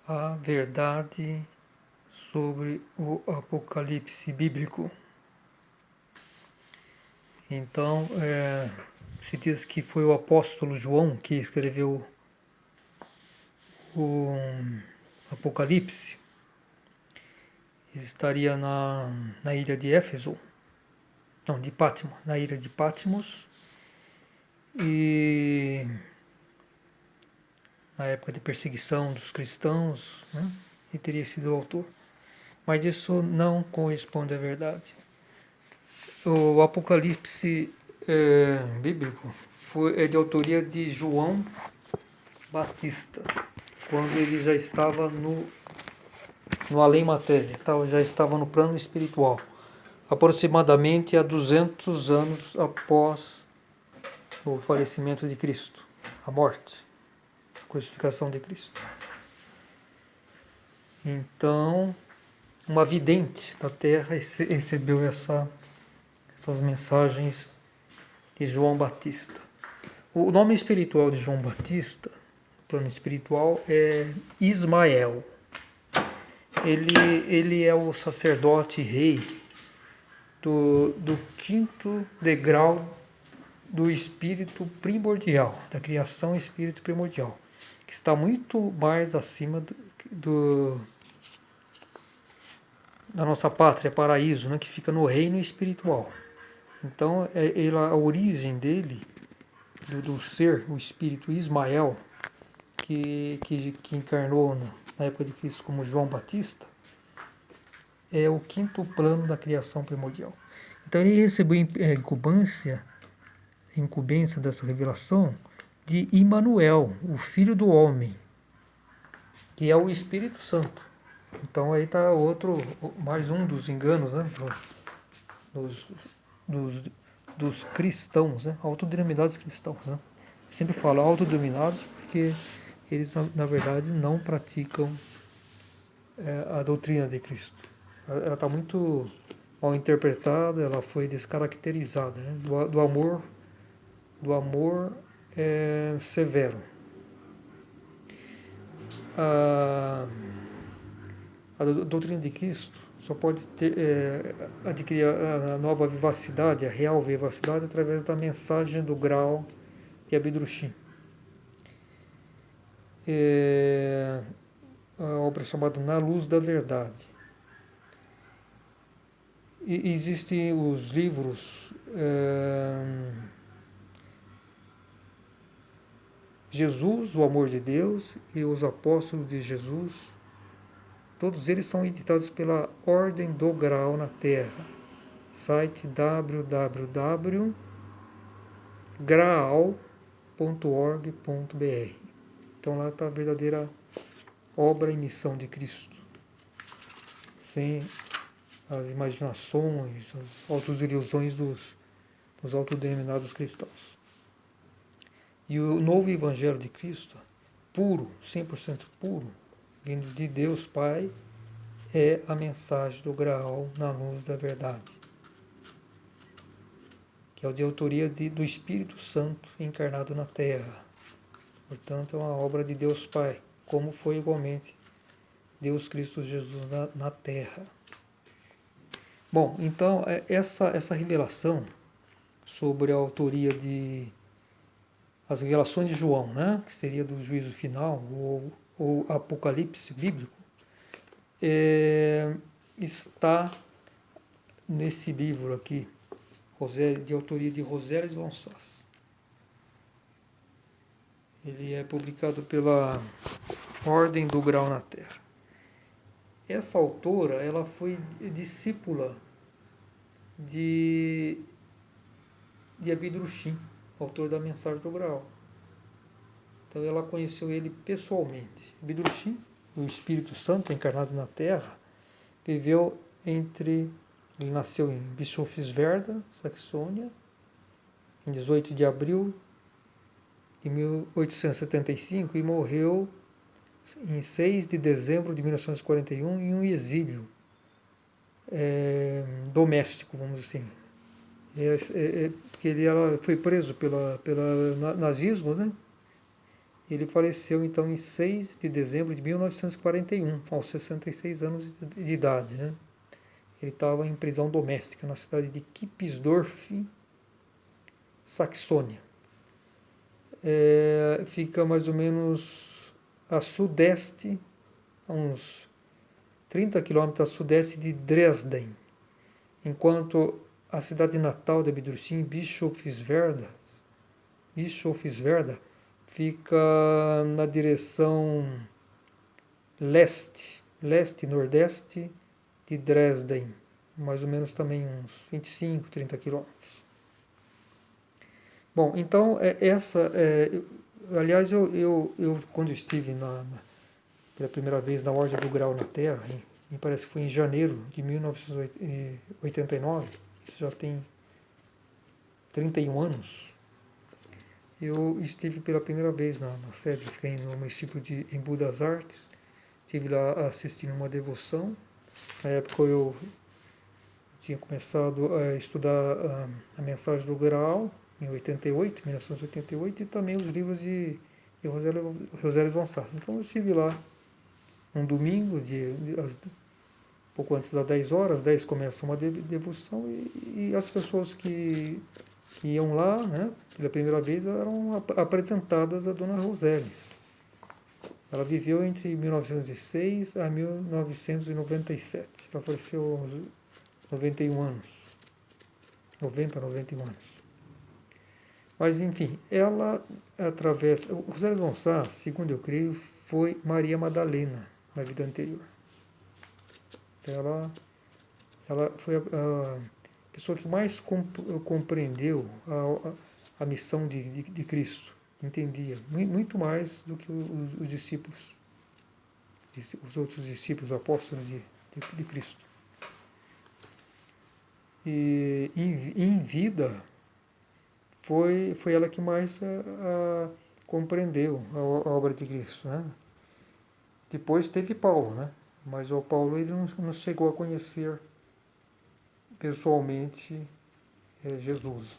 a verdade sobre o Apocalipse bíblico. Então, se diz que foi o apóstolo João que escreveu o Apocalipse. Ele estaria na ilha de Éfeso, não, de Pátimo, na ilha de Patmos, e na época de perseguição dos cristãos, né, e teria sido o autor. Mas isso não corresponde à verdade. O Apocalipse bíblico é de autoria de João Batista, quando ele já estava no além-matéria, já estava no plano espiritual, aproximadamente há 200 anos após o falecimento de Cristo, a morte, a crucificação de Cristo. Então, uma vidente da terra recebeu essas mensagens de João Batista. O nome espiritual de João Batista, no plano espiritual, é Ismael. Ele é o sacerdote rei do quinto degrau do espírito primordial, da criação espírito primordial, que está muito mais acima da nossa pátria, paraíso, né, que fica no reino espiritual. Então, a origem dele, do ser, o espírito Ismael, que encarnou na época de Cristo como João Batista, é o quinto plano da criação primordial. Então ele recebeu incumbência dessa revelação de Imanuel, o Filho do Homem, que é o Espírito Santo. Então aí está mais um dos enganos, né, dos cristãos, né, autodenominados cristãos, né. Eu sempre falo autodenominados porque eles na verdade não praticam a doutrina de Cristo. Ela está muito mal interpretada, ela foi descaracterizada, né, do amor severo. A doutrina de Cristo só pode adquirir a nova vivacidade, a real vivacidade, através da mensagem do grau de Abidrushim. A obra chamada Na Luz da Verdade. E existem os livros Jesus, o Amor de Deus, e os Apóstolos de Jesus. Todos eles são editados pela Ordem do Grau na Terra. Site www.graal.org.br. Então lá está a verdadeira obra e missão de Cristo. Sem as imaginações, as autoilusões dos autodenominados cristãos. E o novo Evangelho de Cristo, puro, 100% puro, vindo de Deus Pai, é a mensagem do Graal na luz da verdade, que é de autoria do Espírito Santo encarnado na Terra. Portanto, é uma obra de Deus Pai, como foi igualmente Deus Cristo Jesus na Terra. Bom, então, essa revelação sobre a autoria as revelações de João, né, que seria do juízo final, ou Apocalipse bíblico, está nesse livro aqui, de autoria de Roséles Gonçalves. Ele é publicado pela Ordem do Grau na Terra. Essa autora, ela foi discípula de Abidrushim, autor da Mensagem do Graal. Então ela conheceu ele pessoalmente. Abidrushim, o Espírito Santo encarnado na Terra, ele nasceu em Bischofswerda, Saxônia, em 18 de abril de 1875 e morreu em 6 de dezembro de 1941 em um exílio doméstico, vamos dizer assim. Porque ele foi preso pelo nazismo, né? Ele faleceu então em 6 de dezembro de 1941, aos 66 anos de idade, né? Ele estava em prisão doméstica na cidade de Kipsdorf, Saxônia. Fica mais ou menos a sudeste, a uns 30 quilômetros a sudeste de Dresden, enquanto a cidade natal de Abdursim, Bischofswerda, fica na direção leste-nordeste de Dresden, mais ou menos também uns 25, 30 quilômetros. Bom, então, aliás, eu quando estive pela primeira vez na Ordem do Grau na Terra, me parece que foi em janeiro de 1989, isso já tem 31 anos, eu estive pela primeira vez na sede que fica no município de Embu das Artes, estive lá assistindo uma devoção. Na época eu tinha começado a estudar a mensagem do Graal, em 1988, e também os livros de Rosélio von Sass. Então eu estive lá um domingo, pouco antes das 10 horas, 10 começa uma devoção, e as pessoas que iam lá, né, pela primeira vez, eram apresentadas a Dona Rosélias. Ela viveu entre 1906 a 1997. Ela faleceu aos 91 anos. 90, 91 anos. Mas, enfim, ela atravessa... O Rosélio von Sass, segundo eu creio, foi Maria Madalena na vida anterior. Ela foi a pessoa que mais compreendeu a missão de Cristo. Entendia muito mais do que os discípulos, os outros discípulos, apóstolos de Cristo. E em vida, foi ela que mais compreendeu a obra de Cristo, né? Depois teve Paulo, né? Mas o Paulo ele não chegou a conhecer pessoalmente Jesus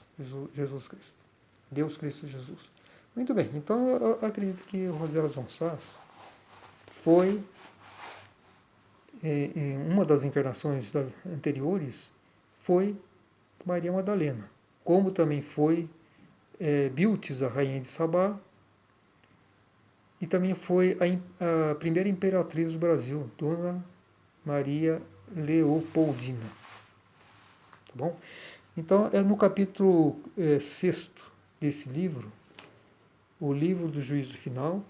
Cristo, Deus Cristo Jesus. Muito bem, então eu acredito que Rosélio von Sass foi, em uma das encarnações anteriores, foi Maria Madalena, como também foi Biltis, a rainha de Sabá, e também foi a primeira imperatriz do Brasil, Dona Maria Leopoldina. Tá bom? Então, é no capítulo 6 desse livro, o livro do juízo final,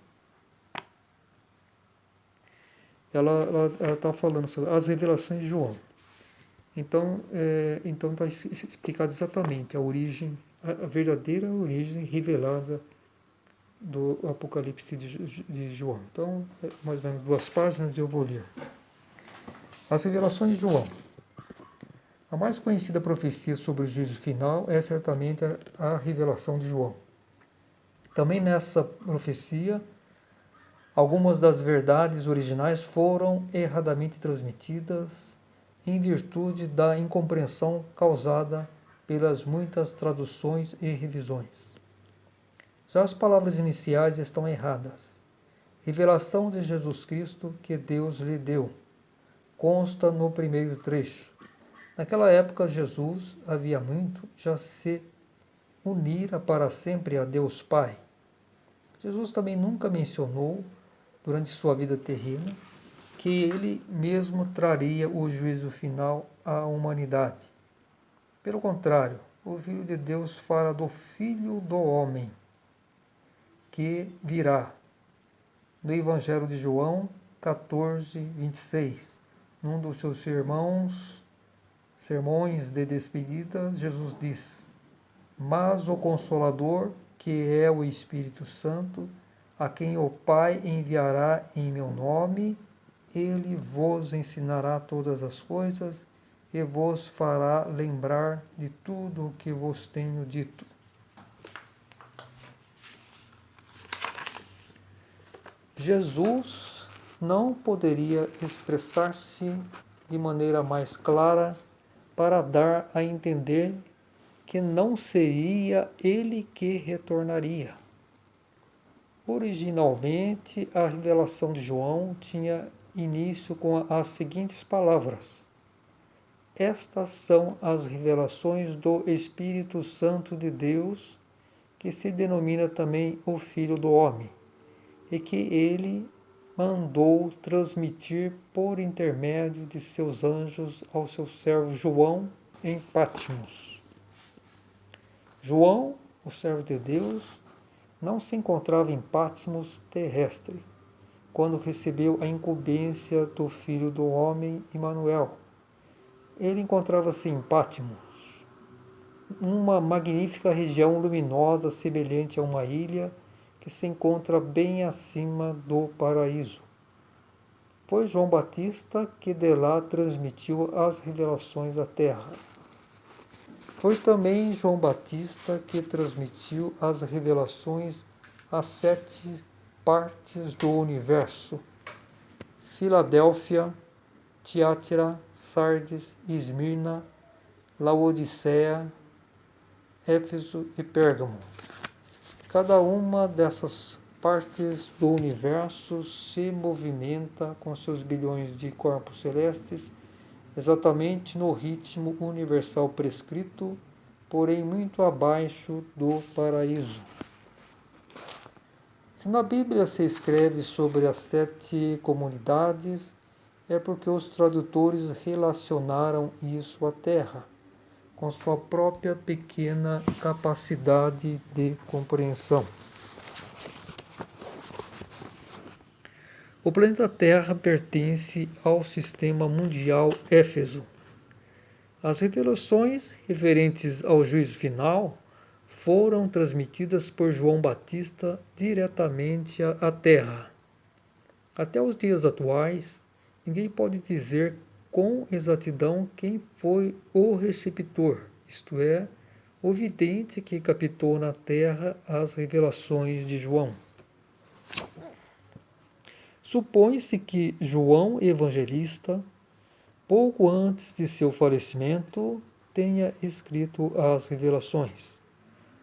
ela está falando sobre as revelações de João. Então está explicado exatamente a origem, a verdadeira origem revelada do Apocalipse de João. Então, mais ou menos 2 páginas eu vou ler. As revelações de João. A mais conhecida profecia sobre o juízo final é certamente a revelação de João. Também nessa profecia, algumas das verdades originais foram erradamente transmitidas em virtude da incompreensão causada pelas muitas traduções e revisões. Já as palavras iniciais estão erradas. Revelação de Jesus Cristo que Deus lhe deu. Consta no primeiro trecho. Naquela época, Jesus havia muito já se unira para sempre a Deus Pai. Jesus também nunca mencionou, durante sua vida terrena, que ele mesmo traria o juízo final à humanidade. Pelo contrário, o Filho de Deus fala do Filho do Homem, que virá. No Evangelho de João 14, 26, num dos seus sermões de despedida, Jesus diz: mas o Consolador, que é o Espírito Santo, a quem o Pai enviará em meu nome, ele vos ensinará todas as coisas e vos fará lembrar de tudo o que vos tenho dito. Jesus não poderia expressar-se de maneira mais clara para dar a entender que não seria ele que retornaria. Originalmente, a revelação de João tinha início com as seguintes palavras: Estas são as revelações do Espírito Santo de Deus, que se denomina também o Filho do Homem, e que ele mandou transmitir por intermédio de seus anjos ao seu servo João em Patmos. João, o servo de Deus, não se encontrava em Patmos terrestre, quando recebeu a incumbência do Filho do Homem, Emanuel. Ele encontrava-se em Patmos, uma magnífica região luminosa semelhante a uma ilha que se encontra bem acima do paraíso. Foi João Batista que de lá transmitiu as revelações à terra. Foi também João Batista que transmitiu as revelações às 7 partes do universo: Filadélfia, Tiátira, Sardes, Esmirna, Laodiceia, Éfeso e Pérgamo. Cada uma dessas partes do universo se movimenta com seus bilhões de corpos celestes exatamente no ritmo universal prescrito, porém muito abaixo do paraíso. Se na Bíblia se escreve sobre as 7 comunidades, é porque os tradutores relacionaram isso à Terra, com sua própria pequena capacidade de compreensão. O planeta Terra pertence ao sistema mundial Éfeso. As revelações referentes ao juízo final foram transmitidas por João Batista diretamente à Terra. Até os dias atuais, ninguém pode dizer com exatidão quem foi o receptor, isto é, o vidente que captou na Terra as revelações de João. Supõe-se que João Evangelista, pouco antes de seu falecimento, tenha escrito as revelações.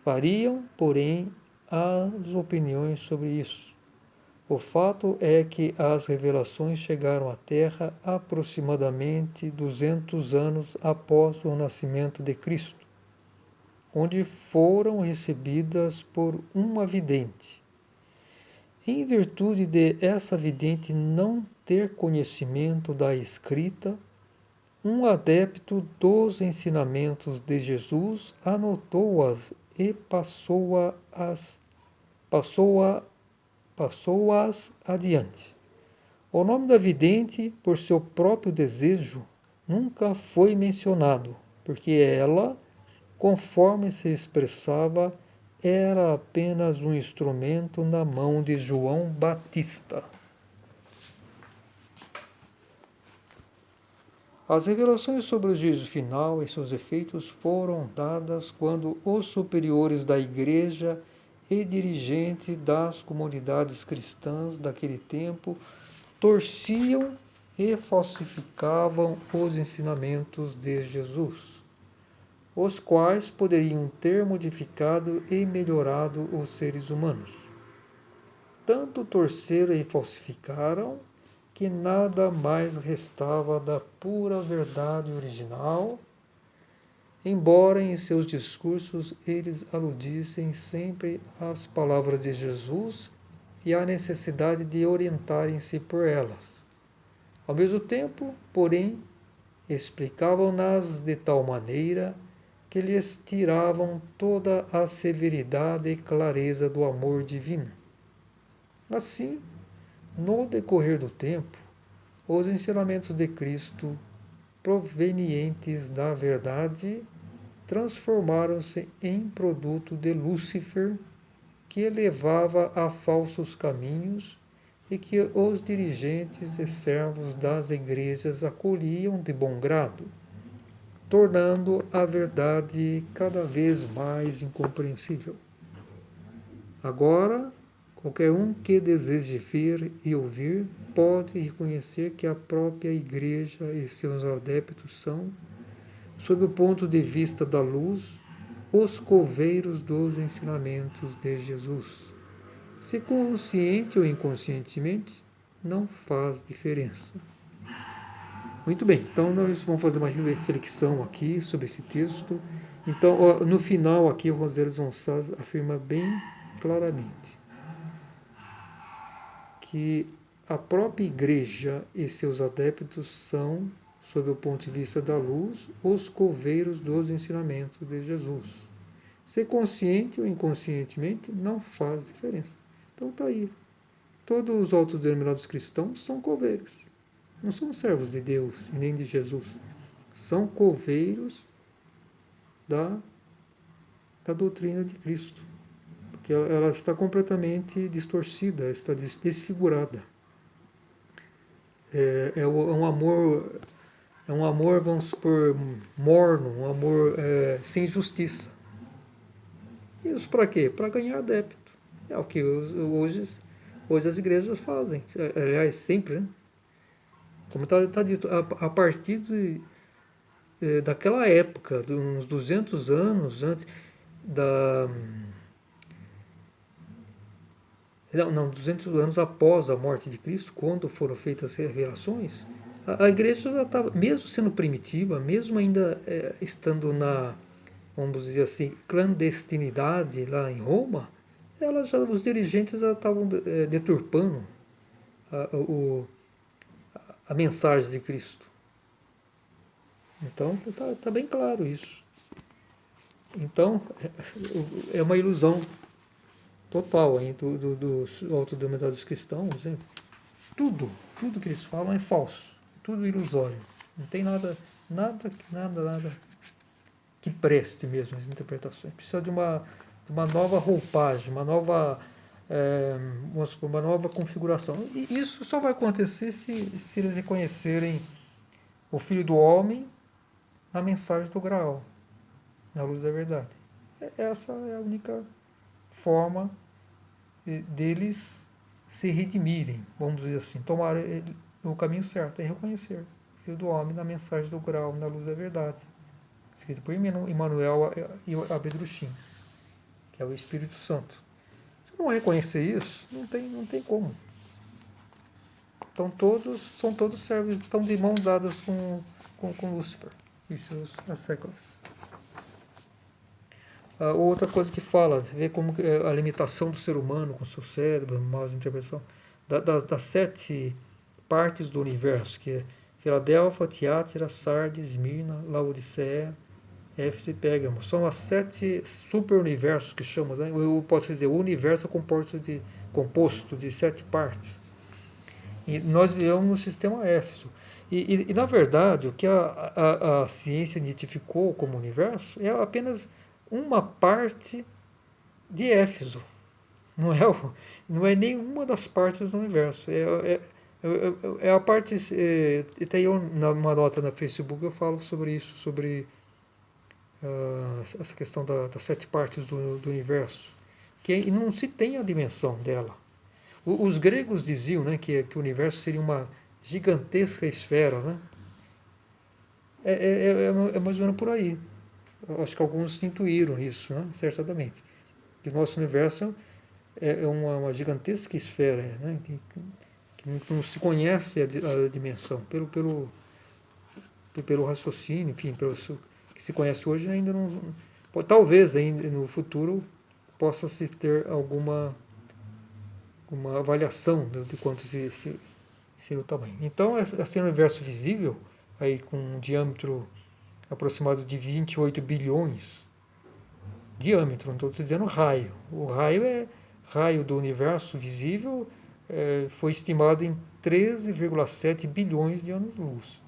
Variam, porém, as opiniões sobre isso. O fato é que as revelações chegaram à Terra aproximadamente 200 anos após o nascimento de Cristo, onde foram recebidas por uma vidente. Em virtude de essa vidente não ter conhecimento da escrita, um adepto dos ensinamentos de Jesus anotou-as e passou-as adiante. O nome da vidente, por seu próprio desejo, nunca foi mencionado, porque ela, conforme se expressava, era apenas um instrumento na mão de João Batista. As revelações sobre o juízo final e seus efeitos foram dadas quando os superiores da Igreja e dirigentes das comunidades cristãs daquele tempo torciam e falsificavam os ensinamentos de Jesus, os quais poderiam ter modificado e melhorado os seres humanos. Tanto torceram e falsificaram que nada mais restava da pura verdade original, embora em seus discursos eles aludissem sempre às palavras de Jesus e à necessidade de orientarem-se por elas. Ao mesmo tempo, porém, explicavam-nas de tal maneira que lhes tiravam toda a severidade e clareza do amor divino. Assim, no decorrer do tempo, os ensinamentos de Cristo, provenientes da verdade, transformaram-se em produto de Lúcifer, que levava a falsos caminhos e que os dirigentes e servos das igrejas acolhiam de bom grado, tornando a verdade cada vez mais incompreensível. Agora, qualquer um que deseje ver e ouvir pode reconhecer que a própria Igreja e seus adeptos são, sob o ponto de vista da luz, os coveiros dos ensinamentos de Jesus. Se consciente ou inconscientemente, não faz diferença. Muito bem, então nós vamos fazer uma reflexão aqui sobre esse texto. Então, no final aqui, o Rosales Gonçalves afirma bem claramente que a própria igreja e seus adeptos são, sob o ponto de vista da luz, os coveiros dos ensinamentos de Jesus. Ser consciente ou inconscientemente não faz diferença. Então está aí. Todos os autodenominados cristãos são coveiros. Não são servos de Deus e nem de Jesus. São coveiros da doutrina de Cristo. Porque ela está completamente distorcida, está desfigurada. É um amor, vamos supor, morno, um amor sem justiça. Isso para quê? Para ganhar adepto. É o que hoje as igrejas fazem. Aliás, sempre, né? Como está dito, a partir daquela época, de uns 200 anos antes da... Não, 200 anos após a morte de Cristo, quando foram feitas as revelações, a igreja já estava, mesmo sendo primitiva, mesmo ainda estando na, vamos dizer assim, clandestinidade lá em Roma, os dirigentes já estavam deturpando a, o, a mensagem de Cristo. Então está bem claro isso. Então é uma ilusão total hein, dos autodenominados cristãos. Hein? Tudo que eles falam é falso, tudo ilusório. Não tem nada que preste mesmo as interpretações. Precisa de uma nova roupagem, uma nova configuração. E isso só vai acontecer se eles reconhecerem o Filho do Homem na mensagem do Graal, na luz da verdade. Essa é a única forma deles se redimirem, vamos dizer assim, tomar o caminho certo, é reconhecer o Filho do Homem na mensagem do Graal, na luz da verdade, escrito por Emmanuel e Abedruchim, que é o Espírito Santo. Se não reconhecer isso, não tem como. Então são todos servos, estão de mãos dadas com Lúcifer e as séculas. Outra coisa que fala, você vê como a limitação do ser humano com seu cérebro, más interpretação, das 7 partes do universo, que é Filadélfia, Tiátira, Sardes, Esmirna, Laodiceia, Éfeso e Pérgamo. São as 7 super-universos que chamamos, né? Eu posso dizer, o universo é composto de 7 partes. E nós vivemos no sistema Éfeso. E na verdade, o que a ciência identificou como universo é apenas uma parte de Éfeso. Não é nenhuma das partes do universo. É a parte. Até eu, numa nota na Facebook, eu falo sobre isso, sobre essa questão das 7 partes do universo. Que não se tem a dimensão dela. Os gregos diziam, né, que o universo seria uma gigantesca esfera. Né? É mais ou menos por aí. Eu acho que alguns intuíram isso, né, certamente. Que o nosso universo é uma gigantesca esfera, né, que não se conhece a dimensão. Pelo raciocínio, enfim, pelo que se conhece hoje, ainda não. Talvez ainda no futuro possa se ter alguma uma avaliação de quanto seria o tamanho. Então, esse universo visível, aí com um diâmetro aproximado de 28 bilhões, diâmetro, não estou dizendo raio. O raio do universo visível foi estimado em 13,7 bilhões de anos-luz.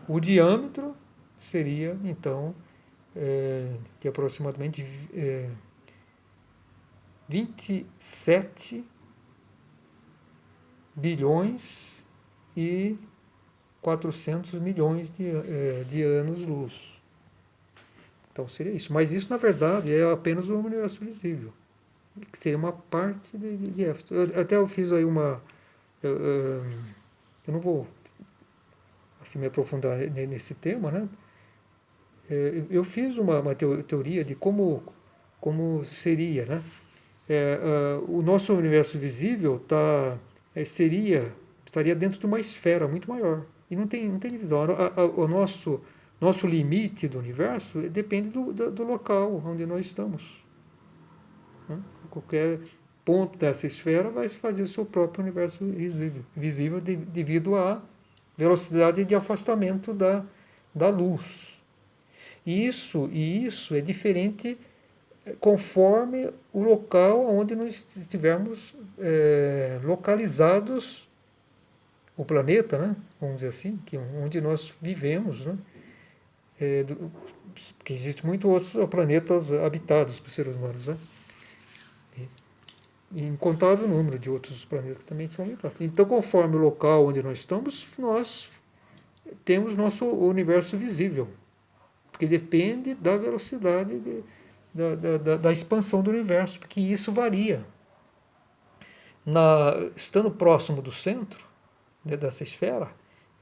O diâmetro seria, então, de aproximadamente 27 bilhões e 400 milhões de anos-luz. Então seria isso. Mas isso, na verdade, é apenas o universo visível, que seria uma parte de Éfeso. Até eu fiz aí uma... Eu não vou assim, me aprofundar nesse tema, né? Eu fiz uma teoria de como seria, né? O nosso universo visível estaria dentro de uma esfera muito maior. E não tem divisão. O nosso limite do universo depende do local onde nós estamos. Né? Qualquer ponto dessa esfera vai fazer o seu próprio universo visível devido à velocidade de afastamento da luz. E isso é diferente conforme o local onde nós estivermos localizados, o planeta, né? Vamos dizer assim, que onde nós vivemos, né? Porque existem muitos outros planetas habitados por seres humanos, né? E incontável número de outros planetas que também são habitados. Então, conforme o local onde nós estamos, nós temos nosso universo visível, porque depende da velocidade da expansão do universo, porque isso varia. Estando próximo do centro, né, dessa esfera,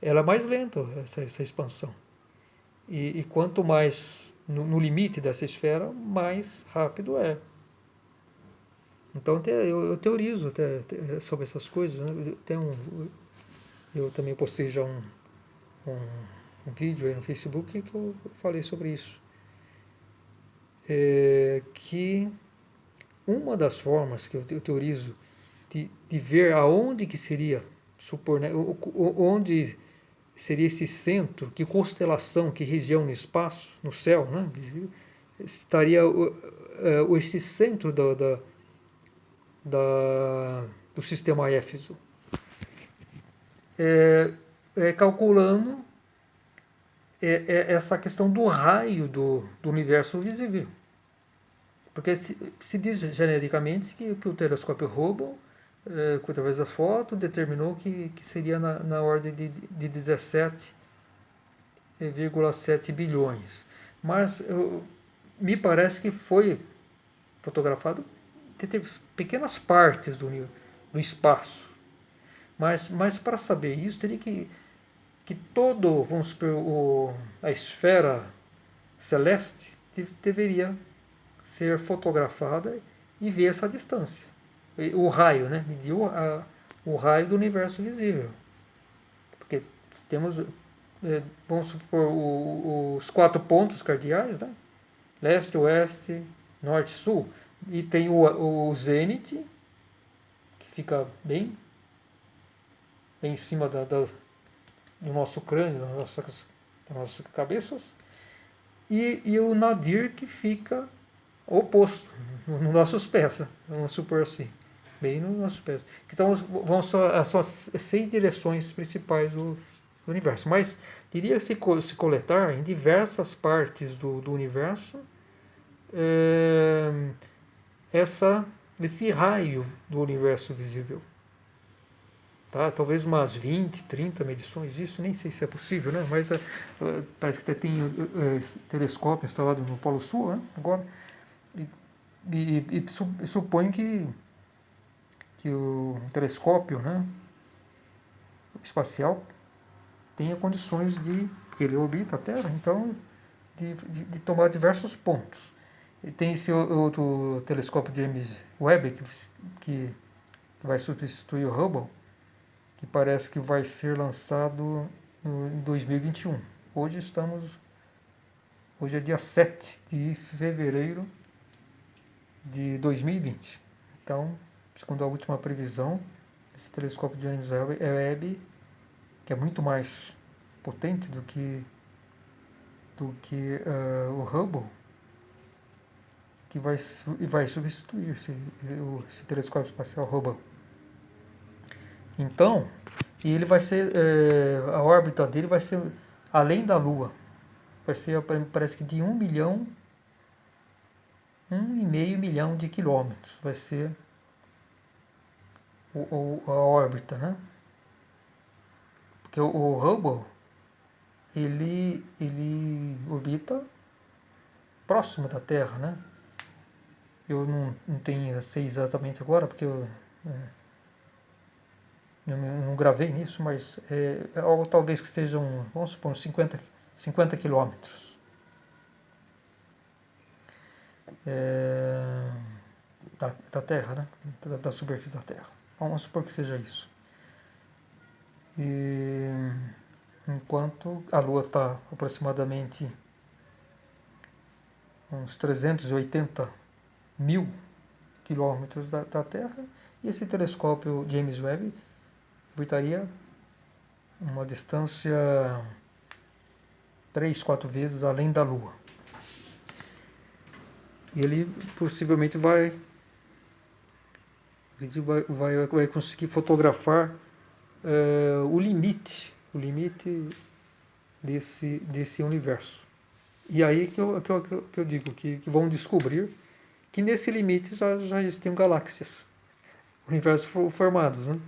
ela é mais lenta, essa expansão. E quanto mais no limite dessa esfera, mais rápido é. Então eu teorizo sobre essas coisas. Né? Eu também postei já um vídeo aí no Facebook que eu falei sobre isso. Que uma das formas que eu teorizo de ver aonde que seria, supor, né, onde seria esse centro, que constelação, que região no espaço, no céu, né, estaria esse centro do sistema Éfeso. Calculando essa questão do raio do universo visível. Porque se diz genericamente que o telescópio Hubble, através da foto, determinou que seria na ordem de 17,7 bilhões. Mas me parece que foi fotografado pequenas partes do espaço. Mas para saber isso, teria que vamos supor, a esfera celeste deveria ser fotografada e ver essa distância. O raio, né? Medir o raio do universo visível. Porque temos, vamos supor, os 4 pontos cardeais, né? Leste, oeste, norte, sul. E tem o zênite, que fica bem em cima do nosso crânio, das nossas cabeças. E o nadir, que fica oposto, nos nossos pés, vamos supor assim, bem nos nossos pés. Então vão só as 6 direções principais do universo, mas teria se coletar em diversas partes do universo esse raio do universo visível. Tá? Talvez umas 20, 30 medições, isso nem sei se é possível, né? Mas parece que tem telescópio instalado no Polo Sul, né? Agora. E suponho que o telescópio, né, espacial, tenha condições porque ele orbita a Terra, então, de tomar diversos pontos. E tem esse outro telescópio James Webb, que vai substituir o Hubble, que parece que vai ser lançado em 2021. Hoje é dia 7 de fevereiro de 2020. Então, segundo a última previsão, esse telescópio de James Webb, que é muito mais potente do que o Hubble, que vai substituir esse telescópio espacial Hubble. Então, e ele vai ser, a órbita dele vai ser além da Lua. Vai ser, parece que de 1,5 milhão de quilômetros. Vai ser a órbita, né? Porque o Hubble, ele orbita próximo da Terra, né? Eu não sei exatamente agora, porque eu não gravei nisso, mas algo talvez que sejam, vamos supor, uns 50 quilômetros. da Terra, né? Da superfície da Terra. Vamos supor que seja isso. E enquanto a Lua está aproximadamente uns 380 mil quilômetros da Terra, e esse telescópio James Webb orbitaria uma distância 3, 4 vezes além da Lua. E ele possivelmente vai conseguir fotografar o limite desse universo. E aí que eu digo que vão descobrir que nesse limite já existiam galáxias, universos formados, né?